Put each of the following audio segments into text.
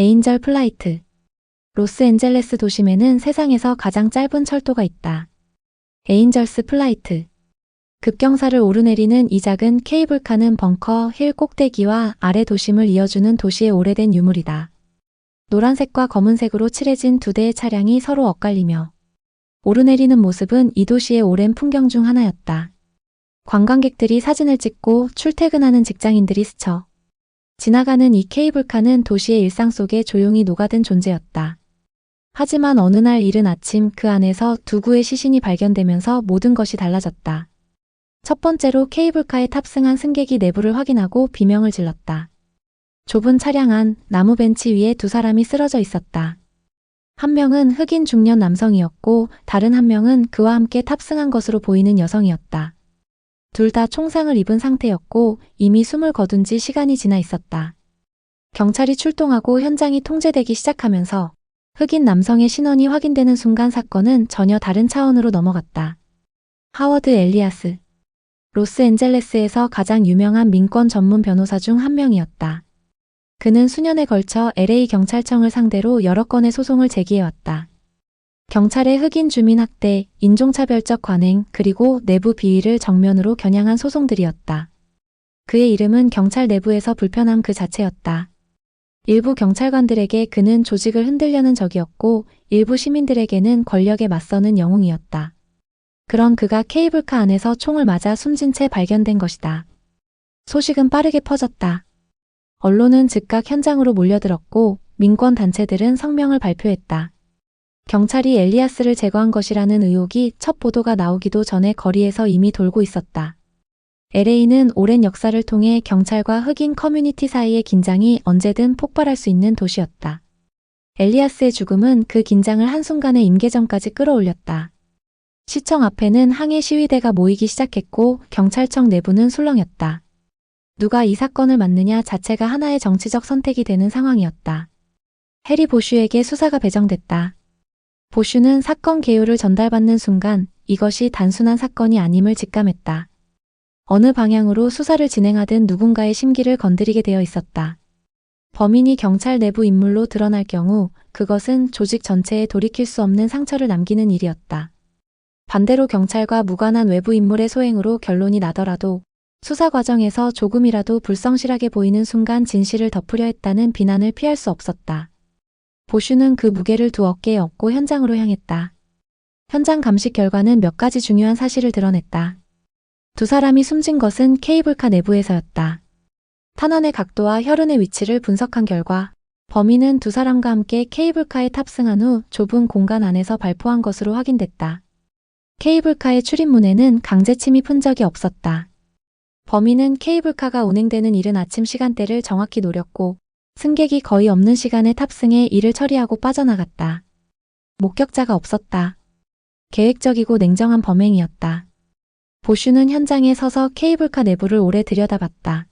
에인절 플라이트. 로스앤젤레스 도심에는 세상에서 가장 짧은 철도가 있다. 에인절스 플라이트. 급경사를 오르내리는 이 작은 케이블카는 벙커 힐 꼭대기와 아래 도심을 이어주는 도시의 오래된 유물이다. 노란색과 검은색으로 칠해진 두 대의 차량이 서로 엇갈리며 오르내리는 모습은 이 도시의 오랜 풍경 중 하나였다. 관광객들이 사진을 찍고 출퇴근하는 직장인들이 스쳐 지나가는 이 케이블카는 도시의 일상 속에 조용히 녹아든 존재였다. 하지만 어느 날 이른 아침 그 안에서 두 구의 시신이 발견되면서 모든 것이 달라졌다. 첫 번째로 케이블카에 탑승한 승객이 내부를 확인하고 비명을 질렀다. 좁은 차량 안 나무 벤치 위에 두 사람이 쓰러져 있었다. 한 명은 흑인 중년 남성이었고 다른 한 명은 그와 함께 탑승한 것으로 보이는 여성이었다. 둘 다 총상을 입은 상태였고 이미 숨을 거둔 지 시간이 지나 있었다. 경찰이 출동하고 현장이 통제되기 시작하면서 흑인 남성의 신원이 확인되는 순간 사건은 전혀 다른 차원으로 넘어갔다. 하워드 엘리아스. 로스앤젤레스에서 가장 유명한 민권 전문 변호사 중 한 명이었다. 그는 수년에 걸쳐 LA 경찰청을 상대로 여러 건의 소송을 제기해왔다. 경찰의 흑인 주민 학대, 인종차별적 관행, 그리고 내부 비위를 정면으로 겨냥한 소송들이었다. 그의 이름은 경찰 내부에서 불편함 그 자체였다. 일부 경찰관들에게 그는 조직을 흔들려는 적이었고 일부 시민들에게는 권력에 맞서는 영웅이었다. 그런 그가 케이블카 안에서 총을 맞아 숨진 채 발견된 것이다. 소식은 빠르게 퍼졌다. 언론은 즉각 현장으로 몰려들었고 민권 단체들은 성명을 발표했다. 경찰이 엘리아스를 제거한 것이라는 의혹이 첫 보도가 나오기도 전에 거리에서 이미 돌고 있었다. LA는 오랜 역사를 통해 경찰과 흑인 커뮤니티 사이의 긴장이 언제든 폭발할 수 있는 도시였다. 엘리아스의 죽음은 그 긴장을 한순간에 임계점까지 끌어올렸다. 시청 앞에는 항해 시위대가 모이기 시작했고 경찰청 내부는 술렁였다. 누가 이 사건을 맡느냐 자체가 하나의 정치적 선택이 되는 상황이었다. 해리 보슈에게 수사가 배정됐다. 보슈는 사건 개요를 전달받는 순간 이것이 단순한 사건이 아님을 직감했다. 어느 방향으로 수사를 진행하든 누군가의 심기를 건드리게 되어 있었다. 범인이 경찰 내부 인물로 드러날 경우 그것은 조직 전체에 돌이킬 수 없는 상처를 남기는 일이었다. 반대로 경찰과 무관한 외부 인물의 소행으로 결론이 나더라도 수사 과정에서 조금이라도 불성실하게 보이는 순간 진실을 덮으려 했다는 비난을 피할 수 없었다. 보슈는 그 무게를 두 어깨에 업고 현장으로 향했다. 현장 감식 결과는 몇 가지 중요한 사실을 드러냈다. 두 사람이 숨진 것은 케이블카 내부에서였다. 탄환의 각도와 혈흔의 위치를 분석한 결과 범인은 두 사람과 함께 케이블카에 탑승한 후 좁은 공간 안에서 발포한 것으로 확인됐다. 케이블카의 출입문에는 강제 침입 흔적이 없었다. 범인은 케이블카가 운행되는 이른 아침 시간대를 정확히 노렸고 승객이 거의 없는 시간에 탑승해 일을 처리하고 빠져나갔다. 목격자가 없었다. 계획적이고 냉정한 범행이었다. 보슈는 현장에 서서 케이블카 내부를 오래 들여다봤다.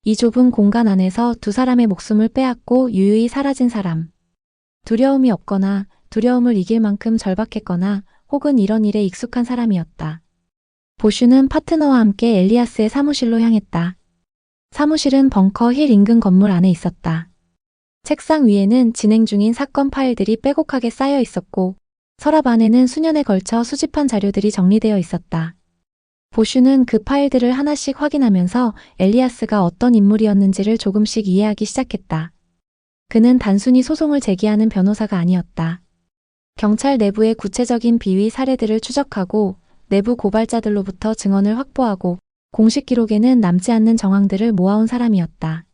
이 좁은 공간 안에서 두 사람의 목숨을 빼앗고 유유히 사라진 사람. 두려움이 없거나 두려움을 이길 만큼 절박했거나 혹은 이런 일에 익숙한 사람이었다. 보슈는 파트너와 함께 엘리아스의 사무실로 향했다. 사무실은 벙커 힐 인근 건물 안에 있었다. 책상 위에는 진행 중인 사건 파일들이 빼곡하게 쌓여 있었고 서랍 안에는 수년에 걸쳐 수집한 자료들이 정리되어 있었다. 보슈는 그 파일들을 하나씩 확인하면서 엘리아스가 어떤 인물이었는지를 조금씩 이해하기 시작했다. 그는 단순히 소송을 제기하는 변호사가 아니었다. 경찰 내부의 구체적인 비위 사례들을 추적하고 내부 고발자들로부터 증언을 확보하고 공식 기록에는 남지 않는 정황들을 모아온 사람이었다.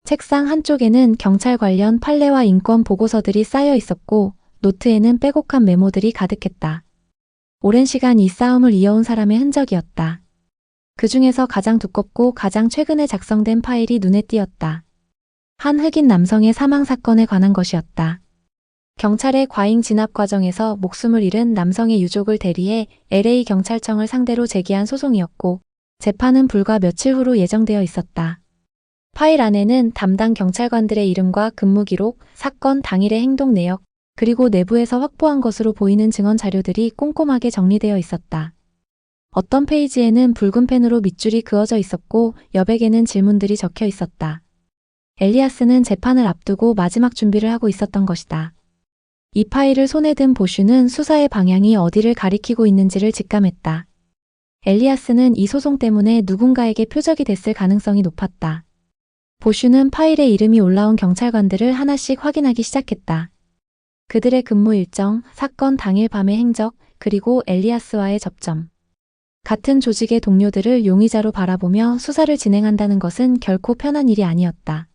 책상 한쪽에는 경찰 관련 판례와 인권 보고서들이 쌓여 있었고 노트에는 빼곡한 메모들이 가득했다. 오랜 시간 이 싸움을 이어온 사람의 흔적이었다. 그 중에서 가장 두껍고 가장 최근에 작성된 파일이 눈에 띄었다. 한 흑인 남성의 사망 사건에 관한 것이었다. 경찰의 과잉 진압 과정에서 목숨을 잃은 남성의 유족을 대리해 LA 경찰청을 상대로 제기한 소송이었고 재판은 불과 며칠 후로 예정되어 있었다. 파일 안에는 담당 경찰관들의 이름과 근무 기록, 사건 당일의 행동 내역, 그리고 내부에서 확보한 것으로 보이는 증언 자료들이 꼼꼼하게 정리되어 있었다. 어떤 페이지에는 붉은 펜으로 밑줄이 그어져 있었고 여백에는 질문들이 적혀 있었다. 엘리아스는 재판을 앞두고 마지막 준비를 하고 있었던 것이다. 이 파일을 손에 든 보슈는 수사의 방향이 어디를 가리키고 있는지를 직감했다. 엘리아스는 이 소송 때문에 누군가에게 표적이 됐을 가능성이 높았다. 보슈는 파일에 이름이 올라온 경찰관들을 하나씩 확인하기 시작했다. 그들의 근무 일정, 사건 당일 밤의 행적, 그리고 엘리아스와의 접점. 같은 조직의 동료들을 용의자로 바라보며 수사를 진행한다는 것은 결코 편한 일이 아니었다.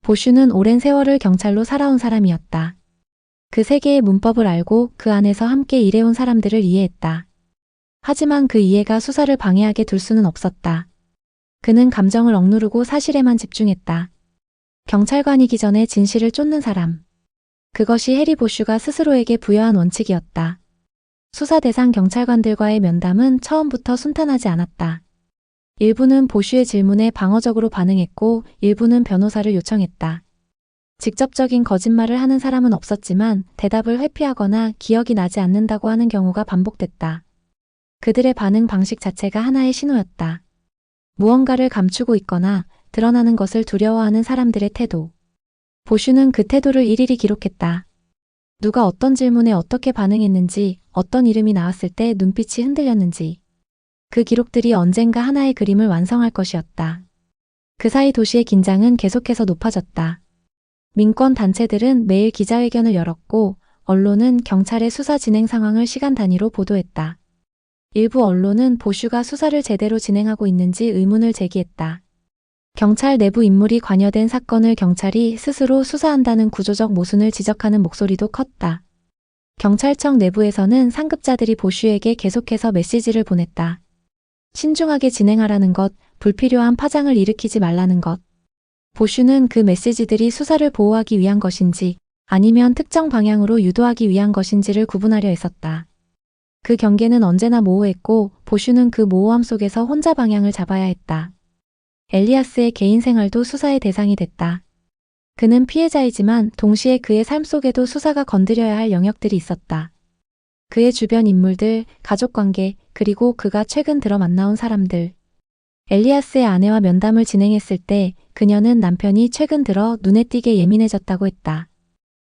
보슈는 오랜 세월을 경찰로 살아온 사람이었다. 그 세계의 문법을 알고 그 안에서 함께 일해온 사람들을 이해했다. 하지만 그 이해가 수사를 방해하게 둘 수는 없었다. 그는 감정을 억누르고 사실에만 집중했다. 경찰관이기 전에 진실을 쫓는 사람. 그것이 해리 보슈가 스스로에게 부여한 원칙이었다. 수사 대상 경찰관들과의 면담은 처음부터 순탄하지 않았다. 일부는 보슈의 질문에 방어적으로 반응했고 일부는 변호사를 요청했다. 직접적인 거짓말을 하는 사람은 없었지만 대답을 회피하거나 기억이 나지 않는다고 하는 경우가 반복됐다. 그들의 반응 방식 자체가 하나의 신호였다. 무언가를 감추고 있거나 드러나는 것을 두려워하는 사람들의 태도. 보슈는 그 태도를 일일이 기록했다. 누가 어떤 질문에 어떻게 반응했는지, 어떤 이름이 나왔을 때 눈빛이 흔들렸는지. 그 기록들이 언젠가 하나의 그림을 완성할 것이었다. 그 사이 도시의 긴장은 계속해서 높아졌다. 민권 단체들은 매일 기자회견을 열었고 언론은 경찰의 수사 진행 상황을 시간 단위로 보도했다. 일부 언론은 보슈가 수사를 제대로 진행하고 있는지 의문을 제기했다. 경찰 내부 인물이 관여된 사건을 경찰이 스스로 수사한다는 구조적 모순을 지적하는 목소리도 컸다. 경찰청 내부에서는 상급자들이 보슈에게 계속해서 메시지를 보냈다. 신중하게 진행하라는 것, 불필요한 파장을 일으키지 말라는 것. 보슈는 그 메시지들이 수사를 보호하기 위한 것인지 아니면 특정 방향으로 유도하기 위한 것인지를 구분하려 했었다. 그 경계는 언제나 모호했고 보슈는 그 모호함 속에서 혼자 방향을 잡아야 했다. 엘리아스의 개인 생활도 수사의 대상이 됐다. 그는 피해자이지만 동시에 그의 삶 속에도 수사가 건드려야 할 영역들이 있었다. 그의 주변 인물들, 가족관계, 그리고 그가 최근 들어 만나온 사람들. 엘리아스의 아내와 면담을 진행했을 때 그녀는 남편이 최근 들어 눈에 띄게 예민해졌다고 했다.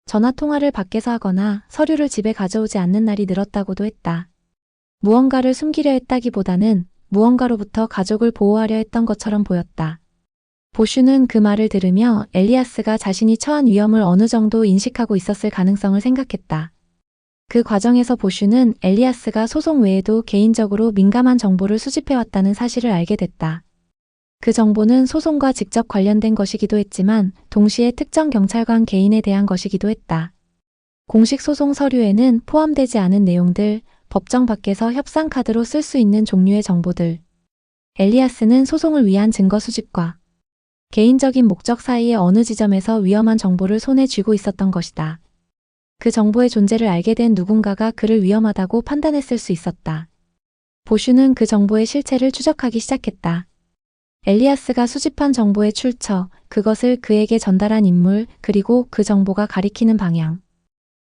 전화 통화를 밖에서 하거나 서류를 집에 가져오지 않는 날이 늘었다고도 했다. 무언가를 숨기려 했다기보다는 무언가로부터 가족을 보호하려 했던 것처럼 보였다. 보슈는 그 말을 들으며 엘리아스가 자신이 처한 위험을 어느 정도 인식하고 있었을 가능성을 생각했다. 그 과정에서 보슈는 엘리아스가 소송 외에도 개인적으로 민감한 정보를 수집해왔다는 사실을 알게 됐다. 그 정보는 소송과 직접 관련된 것이기도 했지만 동시에 특정 경찰관 개인에 대한 것이기도 했다. 공식 소송 서류에는 포함되지 않은 내용들, 법정 밖에서 협상 카드로 쓸 수 있는 종류의 정보들. 엘리아스는 소송을 위한 증거 수집과 개인적인 목적 사이의 어느 지점에서 위험한 정보를 손에 쥐고 있었던 것이다. 그 정보의 존재를 알게 된 누군가가 그를 위험하다고 판단했을 수 있었다. 보슈는 그 정보의 실체를 추적하기 시작했다. 엘리아스가 수집한 정보의 출처, 그것을 그에게 전달한 인물, 그리고 그 정보가 가리키는 방향.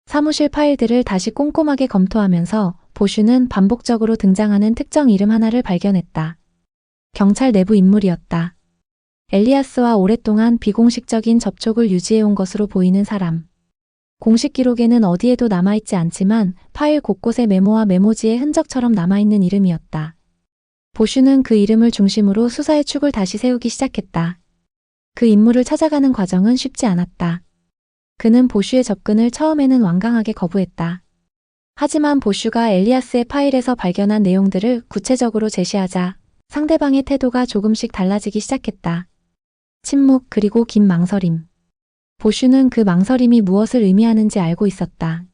사무실 파일들을 다시 꼼꼼하게 검토하면서 보슈는 반복적으로 등장하는 특정 이름 하나를 발견했다. 경찰 내부 인물이었다. 엘리아스와 오랫동안 비공식적인 접촉을 유지해온 것으로 보이는 사람. 공식 기록에는 어디에도 남아있지 않지만 파일 곳곳에 메모와 메모지의 흔적처럼 남아있는 이름이었다. 보슈는 그 이름을 중심으로 수사의 축을 다시 세우기 시작했다. 그 인물을 찾아가는 과정은 쉽지 않았다. 그는 보슈의 접근을 처음에는 완강하게 거부했다. 하지만 보슈가 엘리아스의 파일에서 발견한 내용들을 구체적으로 제시하자 상대방의 태도가 조금씩 달라지기 시작했다. 침묵 그리고 긴 망설임. 보슈는 그 망설임이 무엇을 의미하는지 알고 있었다.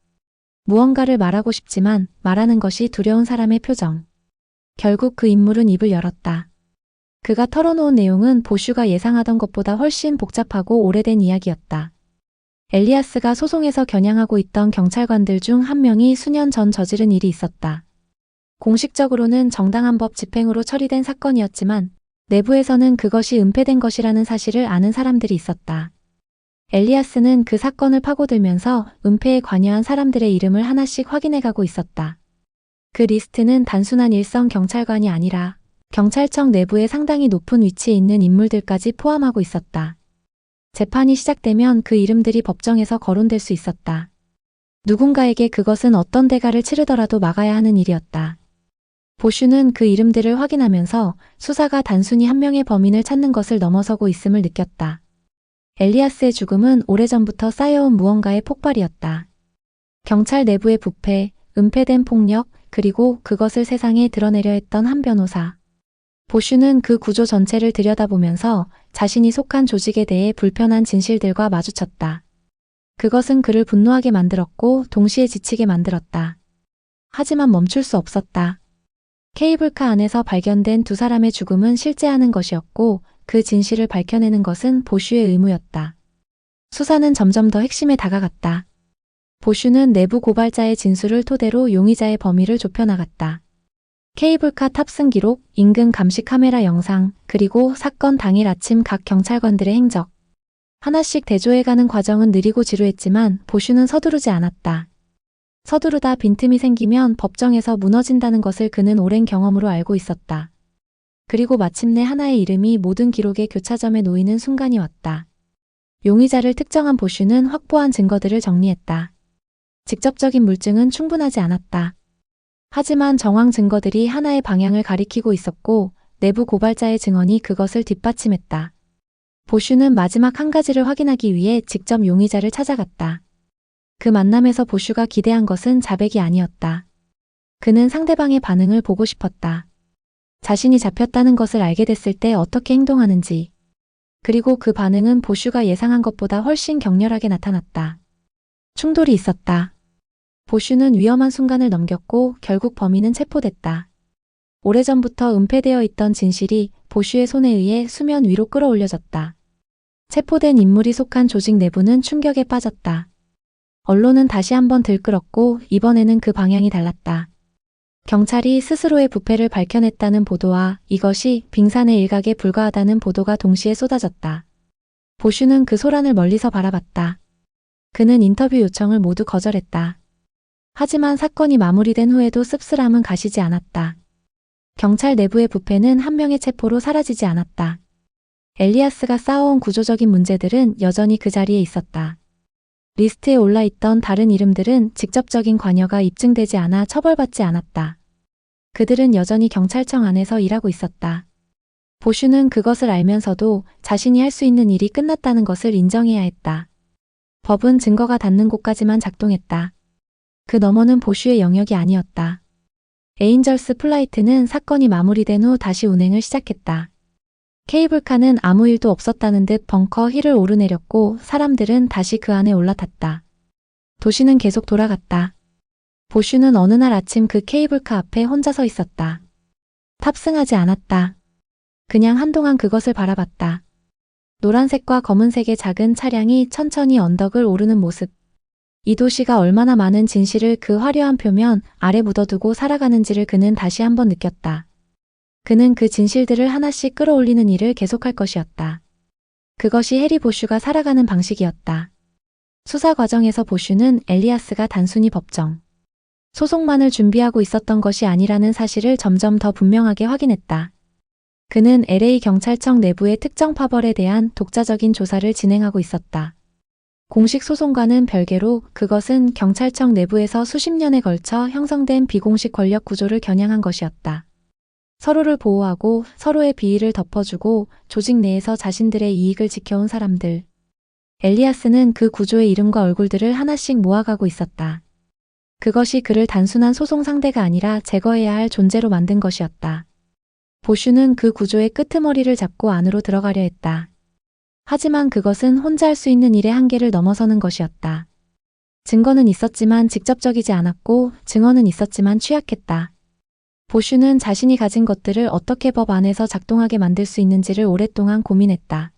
무언가를 말하고 싶지만 말하는 것이 두려운 사람의 표정. 결국 그 인물은 입을 열었다. 그가 털어놓은 내용은 보슈가 예상하던 것보다 훨씬 복잡하고 오래된 이야기였다. 엘리아스가 소송에서 겨냥하고 있던 경찰관들 중 한 명이 수년 전 저지른 일이 있었다. 공식적으로는 정당한 법 집행으로 처리된 사건이었지만 내부에서는 그것이 은폐된 것이라는 사실을 아는 사람들이 있었다. 엘리아스는 그 사건을 파고들면서 은폐에 관여한 사람들의 이름을 하나씩 확인해가고 있었다. 그 리스트는 단순한 일선 경찰관이 아니라 경찰청 내부에 상당히 높은 위치에 있는 인물들까지 포함하고 있었다. 재판이 시작되면 그 이름들이 법정에서 거론될 수 있었다. 누군가에게 그것은 어떤 대가를 치르더라도 막아야 하는 일이었다. 보슈는 그 이름들을 확인하면서 수사가 단순히 한 명의 범인을 찾는 것을 넘어서고 있음을 느꼈다. 엘리아스의 죽음은 오래전부터 쌓여온 무언가의 폭발이었다. 경찰 내부의 부패, 은폐된 폭력, 그리고 그것을 세상에 드러내려 했던 한 변호사. 보슈는 그 구조 전체를 들여다보면서 자신이 속한 조직에 대해 불편한 진실들과 마주쳤다. 그것은 그를 분노하게 만들었고 동시에 지치게 만들었다. 하지만 멈출 수 없었다. 케이블카 안에서 발견된 두 사람의 죽음은 실제하는 것이었고 그 진실을 밝혀내는 것은 보슈의 의무였다. 수사는 점점 더 핵심에 다가갔다. 보슈는 내부 고발자의 진술을 토대로 용의자의 범위를 좁혀나갔다. 케이블카 탑승 기록, 인근 감시 카메라 영상, 그리고 사건 당일 아침 각 경찰관들의 행적. 하나씩 대조해가는 과정은 느리고 지루했지만 보슈는 서두르지 않았다. 서두르다 빈틈이 생기면 법정에서 무너진다는 것을 그는 오랜 경험으로 알고 있었다. 그리고 마침내 하나의 이름이 모든 기록의 교차점에 놓이는 순간이 왔다. 용의자를 특정한 보슈는 확보한 증거들을 정리했다. 직접적인 물증은 충분하지 않았다. 하지만 정황 증거들이 하나의 방향을 가리키고 있었고 내부 고발자의 증언이 그것을 뒷받침했다. 보슈는 마지막 한 가지를 확인하기 위해 직접 용의자를 찾아갔다. 그 만남에서 보슈가 기대한 것은 자백이 아니었다. 그는 상대방의 반응을 보고 싶었다. 자신이 잡혔다는 것을 알게 됐을 때 어떻게 행동하는지. 그리고 그 반응은 보슈가 예상한 것보다 훨씬 격렬하게 나타났다. 충돌이 있었다. 보슈는 위험한 순간을 넘겼고 결국 범인은 체포됐다. 오래전부터 은폐되어 있던 진실이 보슈의 손에 의해 수면 위로 끌어올려졌다. 체포된 인물이 속한 조직 내부는 충격에 빠졌다. 언론은 다시 한번 들끓었고 이번에는 그 방향이 달랐다. 경찰이 스스로의 부패를 밝혀냈다는 보도와 이것이 빙산의 일각에 불과하다는 보도가 동시에 쏟아졌다. 보슈는 그 소란을 멀리서 바라봤다. 그는 인터뷰 요청을 모두 거절했다. 하지만 사건이 마무리된 후에도 씁쓸함은 가시지 않았다. 경찰 내부의 부패는 한 명의 체포로 사라지지 않았다. 엘리아스가 쌓아온 구조적인 문제들은 여전히 그 자리에 있었다. 리스트에 올라있던 다른 이름들은 직접적인 관여가 입증되지 않아 처벌받지 않았다. 그들은 여전히 경찰청 안에서 일하고 있었다. 보슈는 그것을 알면서도 자신이 할 수 있는 일이 끝났다는 것을 인정해야 했다. 법은 증거가 닿는 곳까지만 작동했다. 그 너머는 보슈의 영역이 아니었다. 에인절스 플라이트는 사건이 마무리된 후 다시 운행을 시작했다. 케이블카는 아무 일도 없었다는 듯 벙커 힐을 오르내렸고 사람들은 다시 그 안에 올라탔다. 도시는 계속 돌아갔다. 보슈는 어느 날 아침 그 케이블카 앞에 혼자 서 있었다. 탑승하지 않았다. 그냥 한동안 그것을 바라봤다. 노란색과 검은색의 작은 차량이 천천히 언덕을 오르는 모습. 이 도시가 얼마나 많은 진실을 그 화려한 표면 아래 묻어두고 살아가는지를 그는 다시 한번 느꼈다. 그는 그 진실들을 하나씩 끌어올리는 일을 계속할 것이었다. 그것이 해리 보슈가 살아가는 방식이었다. 수사 과정에서 보슈는 엘리아스가 단순히 법정, 소송만을 준비하고 있었던 것이 아니라는 사실을 점점 더 분명하게 확인했다. 그는 LA 경찰청 내부의 특정 파벌에 대한 독자적인 조사를 진행하고 있었다. 공식 소송과는 별개로 그것은 경찰청 내부에서 수십 년에 걸쳐 형성된 비공식 권력 구조를 겨냥한 것이었다. 서로를 보호하고 서로의 비위를 덮어주고 조직 내에서 자신들의 이익을 지켜온 사람들. 엘리아스는 그 구조의 이름과 얼굴들을 하나씩 모아가고 있었다. 그것이 그를 단순한 소송 상대가 아니라 제거해야 할 존재로 만든 것이었다. 보슈는 그 구조의 끄트머리를 잡고 안으로 들어가려 했다. 하지만 그것은 혼자 할 수 있는 일의 한계를 넘어서는 것이었다. 증거는 있었지만 직접적이지 않았고 증언은 있었지만 취약했다. 보슈는 자신이 가진 것들을 어떻게 법 안에서 작동하게 만들 수 있는지를 오랫동안 고민했다.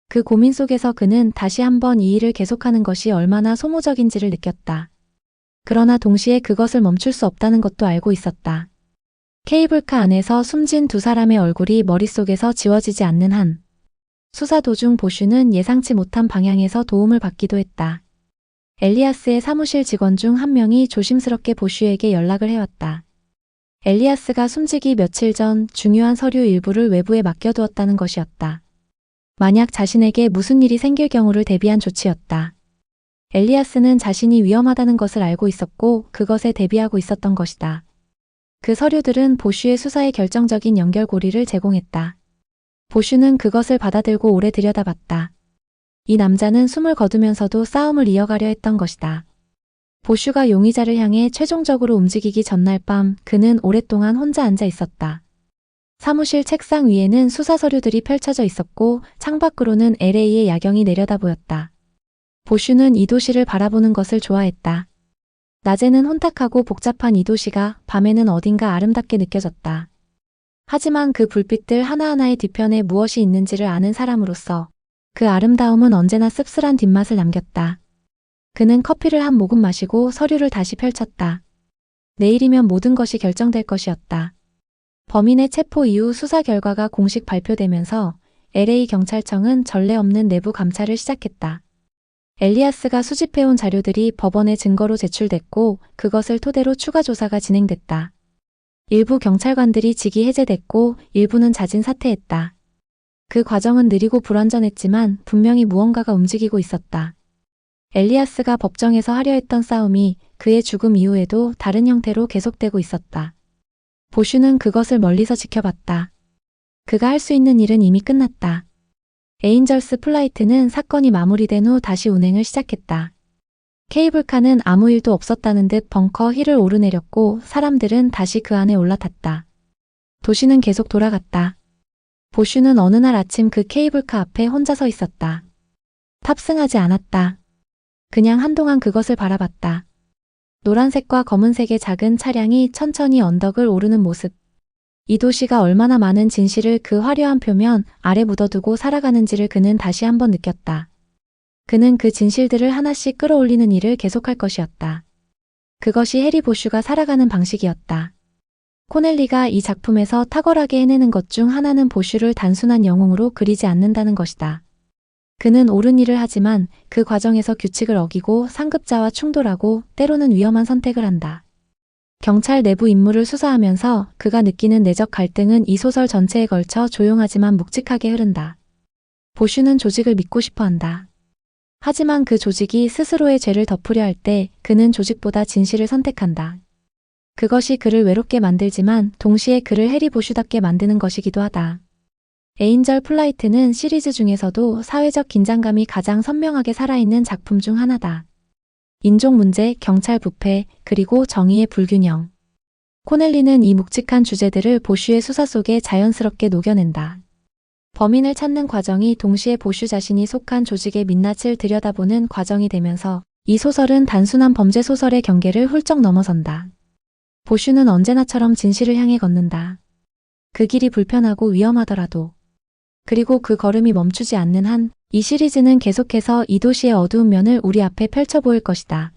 그 고민 속에서 그는 다시 한번 이 일을 계속하는 것이 얼마나 소모적인지를 느꼈다. 그러나 동시에 그것을 멈출 수 없다는 것도 알고 있었다. 케이블카 안에서 숨진 두 사람의 얼굴이 머릿속에서 지워지지 않는 한. 수사 도중 보슈는 예상치 못한 방향에서 도움을 받기도 했다. 엘리아스의 사무실 직원 중 한 명이 조심스럽게 보슈에게 연락을 해왔다. 엘리아스가 숨지기 며칠 전 중요한 서류 일부를 외부에 맡겨두었다는 것이었다. 만약 자신에게 무슨 일이 생길 경우를 대비한 조치였다. 엘리아스는 자신이 위험하다는 것을 알고 있었고 그것에 대비하고 있었던 것이다. 그 서류들은 보슈의 수사에 결정적인 연결고리를 제공했다. 보슈는 그것을 받아들고 오래 들여다봤다. 이 남자는 숨을 거두면서도 싸움을 이어가려 했던 것이다. 보슈가 용의자를 향해 최종적으로 움직이기 전날 밤 그는 오랫동안 혼자 앉아 있었다. 사무실 책상 위에는 수사 서류들이 펼쳐져 있었고 창밖으로는 LA의 야경이 내려다 보였다. 보슈는 이 도시를 바라보는 것을 좋아했다. 낮에는 혼탁하고 복잡한 이 도시가 밤에는 어딘가 아름답게 느껴졌다. 하지만 그 불빛들 하나하나의 뒤편에 무엇이 있는지를 아는 사람으로서 그 아름다움은 언제나 씁쓸한 뒷맛을 남겼다. 그는 커피를 한 모금 마시고 서류를 다시 펼쳤다. 내일이면 모든 것이 결정될 것이었다. 범인의 체포 이후 수사 결과가 공식 발표되면서 LA 경찰청은 전례 없는 내부 감찰을 시작했다. 엘리아스가 수집해온 자료들이 법원에 증거로 제출됐고 그것을 토대로 추가 조사가 진행됐다. 일부 경찰관들이 직위 해제됐고 일부는 자진 사퇴했다. 그 과정은 느리고 불완전했지만 분명히 무언가가 움직이고 있었다. 엘리아스가 법정에서 하려 했던 싸움이 그의 죽음 이후에도 다른 형태로 계속되고 있었다. 보슈는 그것을 멀리서 지켜봤다. 그가 할 수 있는 일은 이미 끝났다. 에인절스 플라이트는 사건이 마무리된 후 다시 운행을 시작했다. 케이블카는 아무 일도 없었다는 듯 벙커 힐을 오르내렸고 사람들은 다시 그 안에 올라탔다. 도시는 계속 돌아갔다. 보슈는 어느 날 아침 그 케이블카 앞에 혼자 서 있었다. 탑승하지 않았다. 그냥 한동안 그것을 바라봤다. 노란색과 검은색의 작은 차량이 천천히 언덕을 오르는 모습. 이 도시가 얼마나 많은 진실을 그 화려한 표면 아래 묻어두고 살아가는지를 그는 다시 한번 느꼈다. 그는 그 진실들을 하나씩 끌어올리는 일을 계속할 것이었다. 그것이 해리 보슈가 살아가는 방식이었다. 코넬리가 이 작품에서 탁월하게 해내는 것 중 하나는 보슈를 단순한 영웅으로 그리지 않는다는 것이다. 그는 옳은 일을 하지만 그 과정에서 규칙을 어기고 상급자와 충돌하고 때로는 위험한 선택을 한다. 경찰 내부 임무를 수사하면서 그가 느끼는 내적 갈등은 이 소설 전체에 걸쳐 조용하지만 묵직하게 흐른다. 보슈는 조직을 믿고 싶어 한다. 하지만 그 조직이 스스로의 죄를 덮으려 할 때 그는 조직보다 진실을 선택한다. 그것이 그를 외롭게 만들지만 동시에 그를 해리 보슈답게 만드는 것이기도 하다. 에인절 플라이트는 시리즈 중에서도 사회적 긴장감이 가장 선명하게 살아있는 작품 중 하나다. 인종 문제, 경찰 부패, 그리고 정의의 불균형. 코넬리는 이 묵직한 주제들을 보슈의 수사 속에 자연스럽게 녹여낸다. 범인을 찾는 과정이 동시에 보슈 자신이 속한 조직의 민낯을 들여다보는 과정이 되면서 이 소설은 단순한 범죄 소설의 경계를 훌쩍 넘어선다. 보슈는 언제나처럼 진실을 향해 걷는다. 그 길이 불편하고 위험하더라도. 그리고 그 걸음이 멈추지 않는 한 이 시리즈는 계속해서 이 도시의 어두운 면을 우리 앞에 펼쳐 보일 것이다.